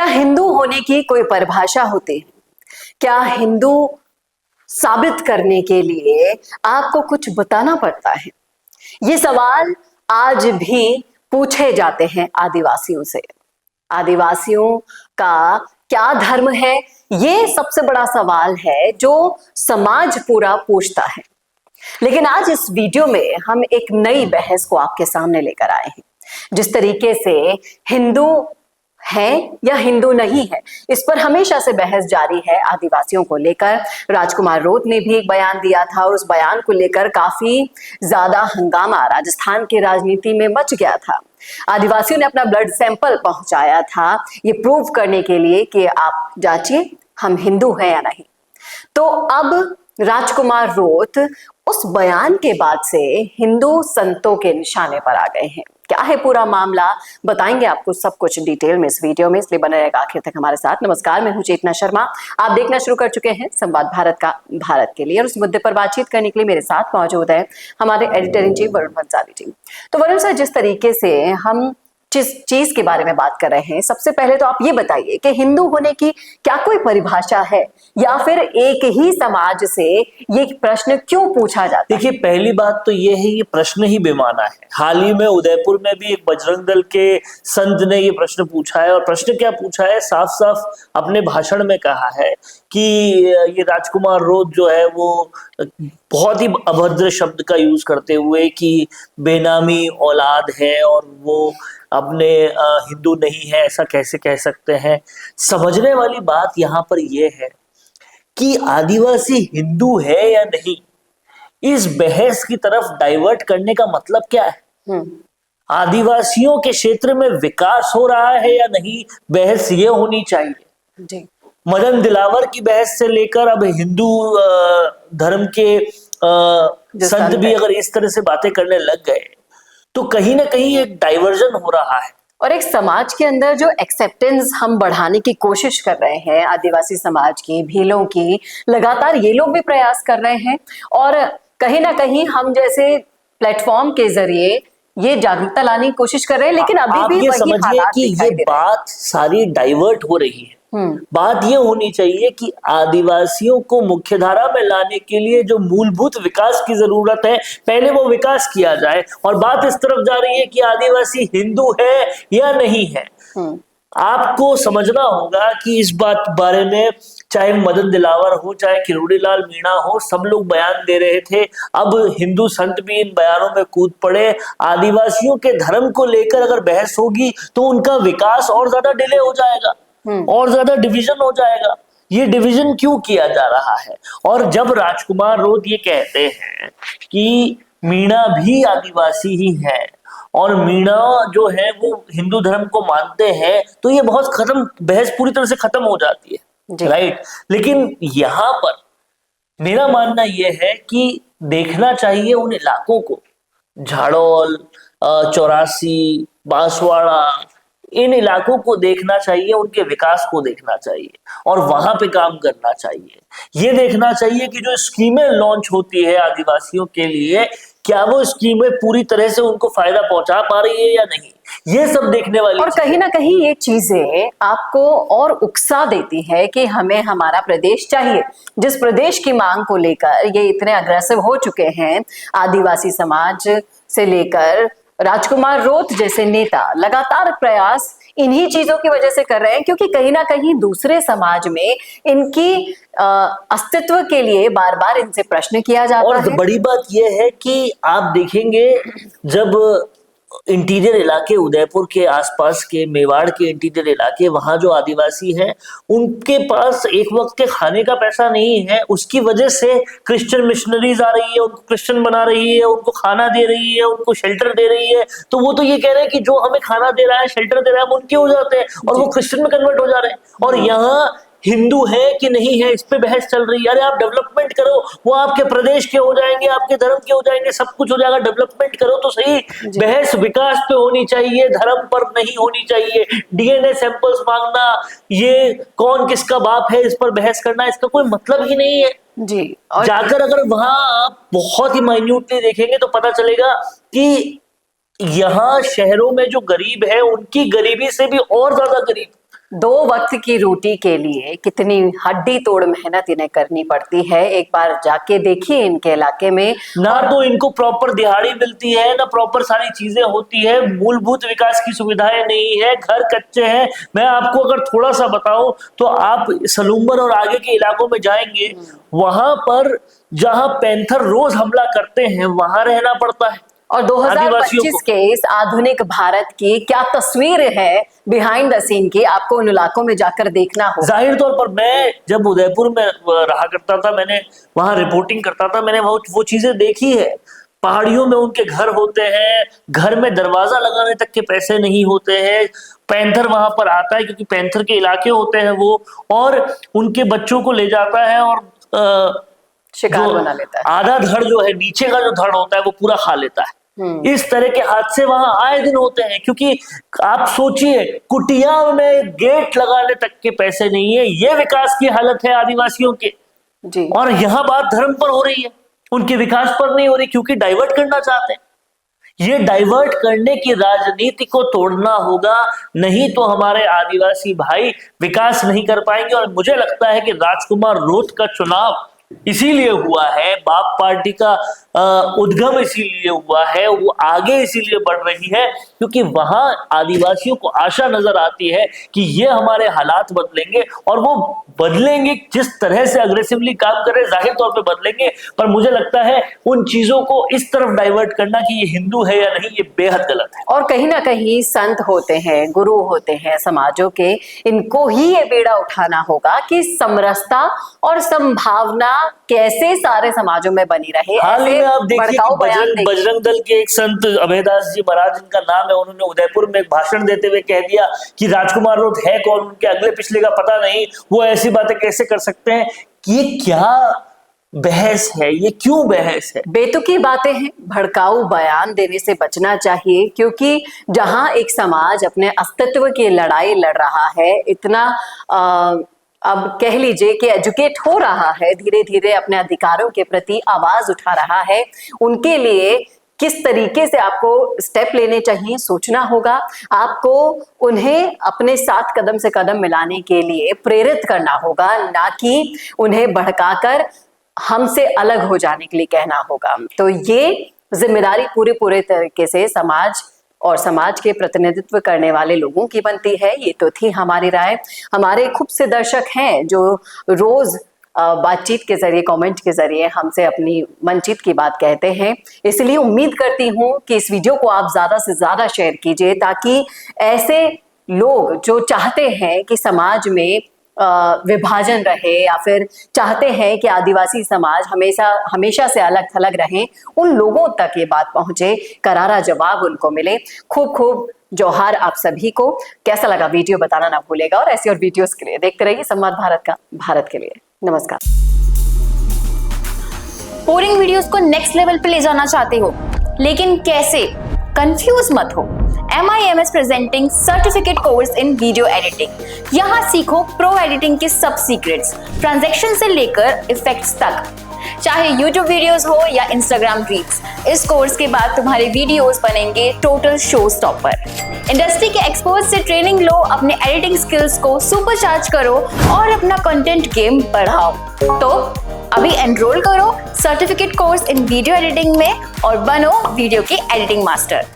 क्या हिंदू होने की कोई परिभाषा होती है? क्या हिंदू साबित करने के लिए आपको कुछ बताना पड़ता है? ये सवाल आज भी पूछे जाते हैं आदिवासियों से। आदिवासियों का क्या धर्म है, ये सबसे बड़ा सवाल है जो समाज पूरा पूछता है। लेकिन आज इस वीडियो में हम एक नई बहस को आपके सामने लेकर आए हैं। जिस तरीके से हिंदू है या हिंदू नहीं है, इस पर हमेशा से बहस जारी है आदिवासियों को लेकर। राजकुमार रोत ने भी एक बयान दिया था और उस बयान को लेकर काफी ज्यादा हंगामा राजस्थान की राजनीति में मच गया था। आदिवासियों ने अपना ब्लड सैंपल पहुंचाया था ये प्रूव करने के लिए कि आप जांचिए हम हिंदू हैं या नहीं। तो अब राजकुमार रोत उस बयान के बाद से हिंदू संतों के निशाने पर आ गए हैं। क्या है पूरा मामला, बताएंगे आपको सब कुछ डिटेल में इस वीडियो में, इसलिए बने रहेगा आखिर तक हमारे साथ। नमस्कार, मैं हूं चेतना शर्मा। आप देखना शुरू कर चुके हैं संवाद भारत का भारत के लिए, और उस मुद्दे पर बातचीत करने के लिए मेरे साथ मौजूद है हमारे editor in chief Varun Bhansali ji. तो वरुण सर, जिस तरीके से हम जिस चीज के बारे में बात कर रहे हैं, सबसे पहले तो आप ये बताइए कि हिंदू होने की क्या कोई परिभाषा है, या फिर एक ही समाज से ये प्रश्न क्यों पूछा जाता है? देखिए, पहली बात तो ये है, ये प्रश्न ही बेमाना है। हाल ही में उदयपुर में भी एक बजरंग दल के संत ने ये प्रश्न पूछा है, और प्रश्न क्या पूछा है, साफ साफ अपने भाषण में कहा है कि ये राजकुमार रोत जो है वो बहुत ही अभद्र शब्द का यूज करते हुए कि बेनामी औलाद है और वो अपने हिंदू नहीं है, ऐसा कैसे कह सकते हैं। समझने वाली बात यहाँ पर यह है कि आदिवासी हिंदू है या नहीं, इस बहस की तरफ डाइवर्ट करने का मतलब क्या है। आदिवासियों के क्षेत्र में विकास हो रहा है या नहीं, बहस ये होनी चाहिए जी। मदन दिलावर की बहस से लेकर अब हिंदू धर्म के संत भी अगर इस तरह से बातें करने लग गए तो कहीं ना कहीं एक डाइवर्जन हो रहा है। और एक समाज के अंदर जो एक्सेप्टेंस हम बढ़ाने की कोशिश कर रहे हैं, आदिवासी समाज की, भीलों की, लगातार ये लोग भी प्रयास कर रहे हैं, और कहीं ना कहीं हम जैसे प्लेटफॉर्म के जरिए ये जागरूकता लाने की कोशिश कर रहे हैं, लेकिन अभी भी वही हालात कि ये बात सारी डाइवर्ट हो रही है। बात ये होनी चाहिए कि आदिवासियों को मुख्यधारा में लाने के लिए जो मूलभूत विकास की जरूरत है, पहले वो विकास किया जाए। और बात इस तरफ जा रही है कि आदिवासी हिंदू है या नहीं है। आपको समझना होगा कि इस बात बारे में चाहे मदन दिलावर हो, चाहे किरोड़ी लाल मीणा हो, सब लोग बयान दे रहे थे। अब हिंदू संत भी इन बयानों में कूद पड़े। आदिवासियों के धर्म को लेकर अगर बहस होगी तो उनका विकास और ज्यादा डिले हो जाएगा, और ज्यादा डिवीजन हो जाएगा। ये डिवीजन क्यों किया जा रहा है? और जब राजकुमार रोत ये कहते हैं कि मीणा भी आदिवासी ही है और मीणा जो है वो हिंदू धर्म को मानते हैं, तो ये बहुत खत्म, बहस पूरी तरह से खत्म हो जाती है, राइट। लेकिन यहाँ पर मेरा मानना यह है कि देखना चाहिए उन इलाकों को, झाड़ोल, चौरासी, बांसवाड़ा, इन इलाकों को देखना चाहिए, उनके विकास को देखना चाहिए और वहां पे काम करना चाहिए। ये देखना चाहिए कि जो स्कीमें लॉन्च होती है आदिवासियों के लिए, क्या वो स्कीमें पूरी तरह से उनको फायदा पहुंचा पा रही है या नहीं, ये सब देखने वाली। और कहीं ना कहीं ये चीजें आपको और उकसा देती है कि हमें हमारा प्रदेश चाहिए। जिस प्रदेश की मांग को लेकर ये इतने अग्रेसिव हो चुके हैं, आदिवासी समाज से लेकर राजकुमार रोत जैसे नेता लगातार प्रयास इन्हीं चीजों की वजह से कर रहे हैं, क्योंकि कहीं ना कहीं दूसरे समाज में इनकी अस्तित्व के लिए बार बार इनसे प्रश्न किया जाता है। और बड़ी बात यह है कि आप देखेंगे, जब इंटीरियर इलाके, उदयपुर के आसपास के, मेवाड़ के इंटीरियर इलाके, वहां जो आदिवासी हैं उनके पास एक वक्त के खाने का पैसा नहीं है। उसकी वजह से क्रिश्चियन मिशनरीज आ रही है, उनको क्रिश्चियन बना रही है, उनको खाना दे रही है, उनको शेल्टर दे रही है। तो वो तो ये कह रहे हैं कि जो हमें खाना दे रहा है, शेल्टर दे रहा है, हम उनके हो जाते हैं और वो क्रिश्चियन में कन्वर्ट हो जा रहे हैं। और यहाँ हिंदू है कि नहीं है, इस पे बहस चल रही है। अरे आप डेवलपमेंट करो, वो आपके प्रदेश के हो जाएंगे, आपके धर्म के हो जाएंगे, सब कुछ हो जाएगा। डेवलपमेंट करो तो सही। बहस विकास पे होनी चाहिए, धर्म पर नहीं होनी चाहिए। डीएनए सैंपल्स मांगना, ये कौन किसका बाप है, इस पर बहस करना, इसका कोई मतलब ही नहीं है जी। और जाकर अगर वहां आप बहुत ही माइन्यूटली देखेंगे तो पता चलेगा कि यहाँ शहरों में जो गरीब है, उनकी गरीबी से भी और ज्यादा गरीब 2 वक्त की रोटी के लिए कितनी हड्डी तोड़ मेहनत इन्हें करनी पड़ती है। एक बार जाके देखिए इनके इलाके में, ना तो इनको प्रॉपर दिहाड़ी मिलती है, ना प्रॉपर सारी चीजें होती है, मूलभूत विकास की सुविधाएं नहीं है, घर कच्चे हैं। मैं आपको अगर थोड़ा सा बताऊं तो आप सलूम्बर और आगे के इलाकों में जाएंगे, वहां पर जहां पैंथर रोज हमला करते हैं वहां रहना पड़ता है। और 2025 के इस आधुनिक भारत की क्या तस्वीर है बिहाइंड द सीन की, आपको उन इलाकों में जाकर देखना होगा। जाहिर तौर पर मैं जब उदयपुर में रहा करता था, मैंने वहां रिपोर्टिंग करता था, मैंने वो चीजें देखी है। पहाड़ियों में उनके घर होते हैं, घर में दरवाजा लगाने तक के पैसे नहीं होते हैं। पैंथर वहां पर आता है क्योंकि पैंथर के इलाके होते हैं वो, और उनके बच्चों को ले जाता है और शिकार बना लेता है। आधा धड़ जो है, नीचे का जो धड़ होता है वो पूरा खा लेता है। इस तरह के हादसे वहां आए दिन होते हैं, क्योंकि आप सोचिए कुटिया में गेट लगाने तक के पैसे नहीं है। ये विकास की हालत है आदिवासियों के जी। और यहाँ बात धर्म पर हो रही है, उनके विकास पर नहीं हो रही, क्योंकि डाइवर्ट करना चाहते हैं। ये डाइवर्ट करने की राजनीति को तोड़ना होगा, नहीं तो हमारे आदिवासी भाई विकास नहीं कर पाएंगे। और मुझे लगता है कि राजकुमार रोत का चुनाव इसीलिए हुआ है, बाप पार्टी का उद्गम इसीलिए हुआ है, वो आगे इसीलिए बढ़ रही है क्योंकि वहां आदिवासियों को आशा नजर आती है कि ये हमारे हालात बदलेंगे, और वो बदलेंगे जिस तरह से अग्रेसिवली काम कर रहे हैं, जाहिर तौर पे बदलेंगे। पर मुझे लगता है उन चीजों को इस तरफ डाइवर्ट करना कि ये हिंदू है या नहीं, ये बेहद गलत है। और कहीं ना कहीं संत होते हैं, गुरु होते हैं समाजों के, इनको ही ये बेड़ा उठाना होगा कि समरसता और संभावना कैसे सारे समाजों में बनी रहे। हाल ही में आप देखिए कि बजरंग दल के एक संत अभयदास जी महाराज, जिनका नाम है, उन्होंने उदयपुर में एक भाषण देते हुए कह दिया कि राजकुमार रोत है कौन, उनके अगले पिछले का पता नहीं, वो ऐसी बातें कैसे कर सकते हैं। कि ये क्या बहस है, ये क्यों बहस है? बेतुकी बातें हैं, भड़काऊ बयान देने से बचना चाहिए, क्योंकि जहां एक समाज अपने अस्तित्व की लड़ाई लड़ रहा है, इतना अब कह लीजिए कि एजुकेट हो रहा है, धीरे धीरे अपने अधिकारों के प्रति आवाज उठा रहा है, उनके लिए किस तरीके से आपको स्टेप लेने चाहिए सोचना होगा। आपको उन्हें अपने साथ कदम से कदम मिलाने के लिए प्रेरित करना होगा, ना कि उन्हें भड़काकर हमसे अलग हो जाने के लिए कहना होगा। तो ये जिम्मेदारी पूरे तरीके से समाज और समाज के प्रतिनिधित्व करने वाले लोगों की बनती है। ये तो थी हमारी राय। हमारे खूब से दर्शक हैं जो रोज बातचीत के जरिए, कमेंट के जरिए हमसे अपनी मनचित की बात कहते हैं, इसलिए उम्मीद करती हूँ कि इस वीडियो को आप ज्यादा से ज्यादा शेयर कीजिए, ताकि ऐसे लोग जो चाहते हैं कि समाज में विभाजन रहे या फिर चाहते हैं कि आदिवासी समाज हमेशा से अलग थलग रहें, उन लोगों तक ये बात पहुंचे, करारा जवाब उनको मिले। खूब खूब जोहार आप सभी को। कैसा लगा वीडियो बताना ना भूलेगा, और ऐसी और वीडियोस के लिए देखते रहिए संवाद भारत का, भारत के लिए। नमस्कार। बोरिंग वीडियोस को नेक्स्ट लेवल पे ले जाना चाहते हो, लेकिन कैसे? कंफ्यूज मत हो। MIMS presenting certificate course in video editing. यहाँ सीखो प्रो एडिटिंग के सब सीक्रेट्स, ट्रांजैक्शन से लेकर इफेक्ट्स तक, चाहे YouTube वीडियोस हो या Instagram रील्स। इस कोर्स के बाद तुम्हारे वीडियोस बनेंगे टोटल शो स्टॉपर। इंडस्ट्री के एक्सपर्ट से ट्रेनिंग लो, अपने एडिटिंग स्किल्स को सुपरचार्ज करो और अपना कंटेंट गेम बढ़ाओ। तो अभी एनरोल करो certificate course in video editing में और बनो वीडियो के एडिटिंग मास्टर।